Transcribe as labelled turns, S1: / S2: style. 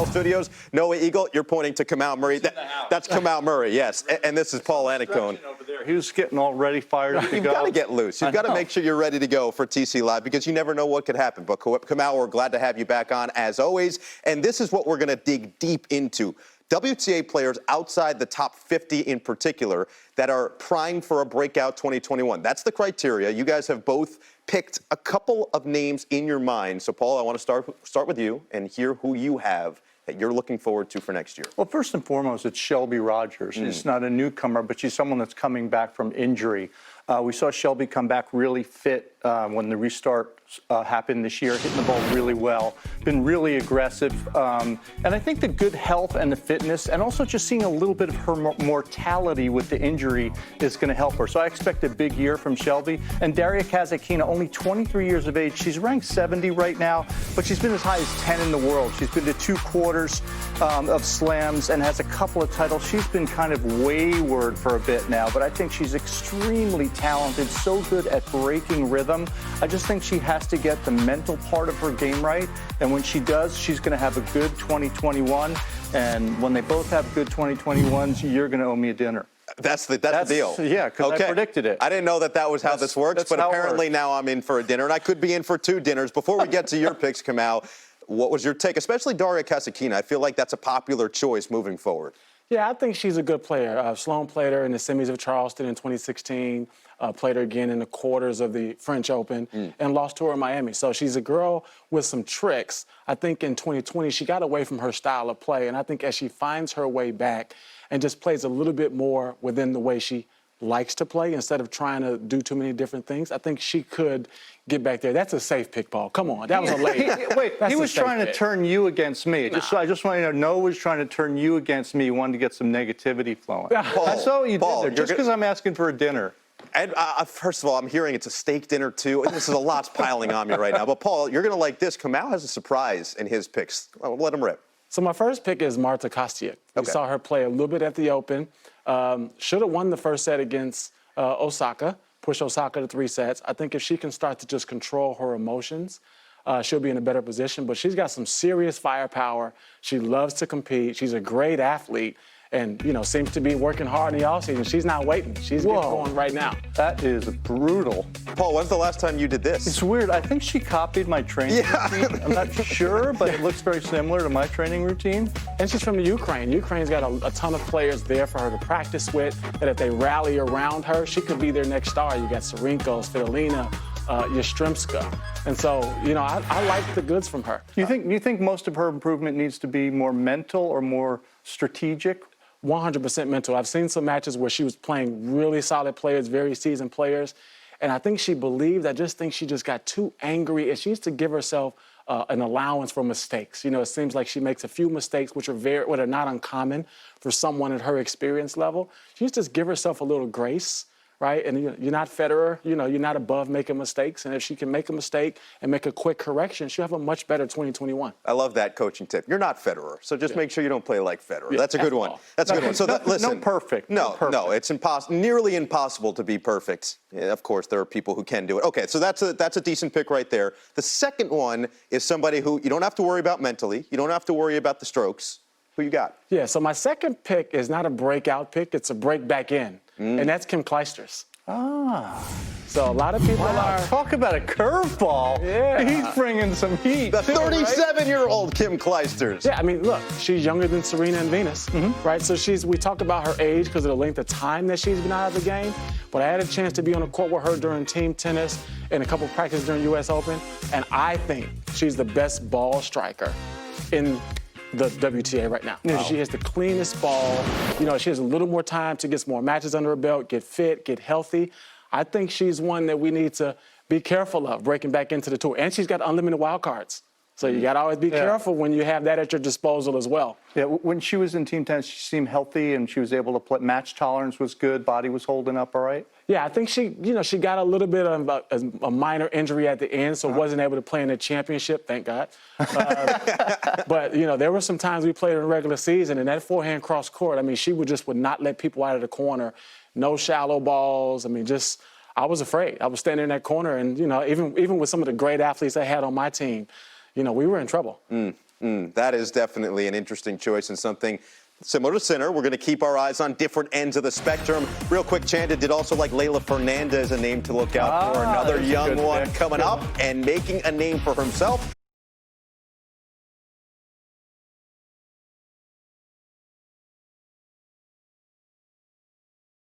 S1: Studios. Noah Eagle, you're pointing to Kamau Murray. That's Kamau Murray, yes. And this is Paul Annacone.
S2: He was getting all ready, fired up to go.
S1: You've got to get loose. You've got to make sure you're ready to go for TC Live because you never know what could happen. But Kamau, we're glad to have you back on as always. And this is what we're going to dig deep into. WTA players outside the top 50 in particular that are primed for a breakout 2021. That's the criteria. You guys have both picked a couple of names in your mind. So, Paul, I want to start with you and hear who you have that you're looking forward to for next year. Well,
S2: first and foremost, it's Shelby Rogers. She's not a newcomer, but she's someone that's coming back from injury. We saw Shelby come back really fit when the restart happened this year, hitting the ball really well, been really aggressive. And I think the good health and the fitness and also just seeing a little bit of her mortality with the injury is going to help her. So I expect a big year from Shelby. And Daria Kasatkina, only 23 years of age. She's ranked 70 right now, but she's been as high as 10 in the world. She's been to 2 quarters of slams and has a couple of titles. She's been kind of wayward for a bit now, but I think she's extremely talented, so good at breaking rhythm. I just think she has to get the mental part of her game right, and when she does, she's going to have a good 2021, and when they both have good 2021s, you're going to owe me a dinner.
S1: That's the deal.
S2: Yeah, because I predicted it.
S1: I didn't know that was how this works, but apparently now I'm in for a dinner, and I could be in for 2 dinners. Before we get to your picks, Kamau, what was your take, especially Daria Kasatkina? I feel like that's a popular choice moving forward.
S3: Yeah, I think she's a good player. Sloan played her in the semis of Charleston in 2016, played her again in the quarters of the French Open, and lost to her in Miami. So she's a girl with some tricks. I think in 2020 she got away from her style of play, and I think as she finds her way back and just plays a little bit more within the way she likes to play instead of trying to do too many different things, I think she could get back there. That's a safe pick, Paul. Come on. That was a late.
S2: Wait, he was trying to turn you against me. Nah. I just want you to know, Noah was trying to turn you against me. He wanted to get some negativity flowing.
S1: Paul,
S2: I saw what you did there, just because I'm asking for a dinner.
S1: And first of all, I'm hearing it's a steak dinner, too. This is a lot's piling on me right now. But, Paul, you're going to like this. Kamau has a surprise in his picks. Let him rip.
S3: So my first pick is Marta Kostyuk. We saw her play a little bit at the Open. Should have won the first set against Osaka, push Osaka to 3 sets. I think if she can start to just control her emotions, she'll be in a better position. But she's got some serious firepower. She loves to compete. She's a great athlete and, you know, seems to be working hard in the offseason. She's not waiting. She's getting going right now.
S2: That is brutal.
S1: Paul, when's the last time you did this?
S2: It's weird. I think she copied my training routine. I'm not sure, but it looks very similar to my training routine.
S3: And she's from the Ukraine. Ukraine's got a ton of players there for her to practice with, that if they rally around her, she could be their next star. You got Sarenko, Svitolina, Yastremska. And so, you know, I like the goods from her.
S2: You think most of her improvement needs to be more mental or more strategic?
S3: 100% mental. I've seen some matches where she was playing really solid players, very seasoned players, and I think she believed. I just think she just got too angry, and she needs to give herself an allowance for mistakes. You know, it seems like she makes a few mistakes, which are not uncommon for someone at her experience level. She needs to just give herself a little grace. Right? And you're not Federer, you know, you're not above making mistakes. And if she can make a mistake and make a quick correction, she'll have a much better 2021.
S1: I love that coaching tip. You're not Federer, so just make sure you don't play like Federer. Yeah, that's a good one. That's a good one. So listen.
S2: No perfect.
S1: No, it's nearly impossible to be perfect. Yeah, of course, there are people who can do it. Okay, so that's a decent pick right there. The second one is somebody who you don't have to worry about mentally. You don't have to worry about the strokes. Who you got?
S3: Yeah, so my second pick is not a breakout pick. It's a break back in. And that's Kim Clijsters. So a lot of people are...
S2: Talk about a curveball.
S3: Yeah.
S2: He's bringing some heat.
S1: The 37-year-old Kim Clijsters.
S3: Yeah, I mean, look, she's younger than Serena and Venus, right? So we talk about her age because of the length of time that she's been out of the game. But I had a chance to be on the court with her during team tennis and a couple of practices during U.S. Open. And I think she's the best ball striker in the WTA right now. No. She has the cleanest ball. You know, she has a little more time to get some more matches under her belt, get fit, get healthy. I think she's one that we need to be careful of breaking back into the tour. And she's got unlimited wild cards. So you got to always be careful when you have that at your disposal as well.
S2: Yeah, when she was in team tennis, she seemed healthy and she was able to play. Match tolerance was good. Body was holding up all right.
S3: Yeah, I think she got a little bit of a minor injury at the end, so wasn't able to play in the championship, thank God. But, you know, there were some times we played in the regular season, and that forehand cross court, I mean, she would not let people out of the corner. No shallow balls. I mean, I was afraid. I was standing in that corner, and, you know, even with some of the great athletes I had on my team, you know, we were in trouble.
S1: That is definitely an interesting choice and something similar to Sinner. We're going to keep our eyes on different ends of the spectrum. Real quick, Chanda did also like Leylah Fernandez, a name to look out for. Another young one coming up and making a name for himself.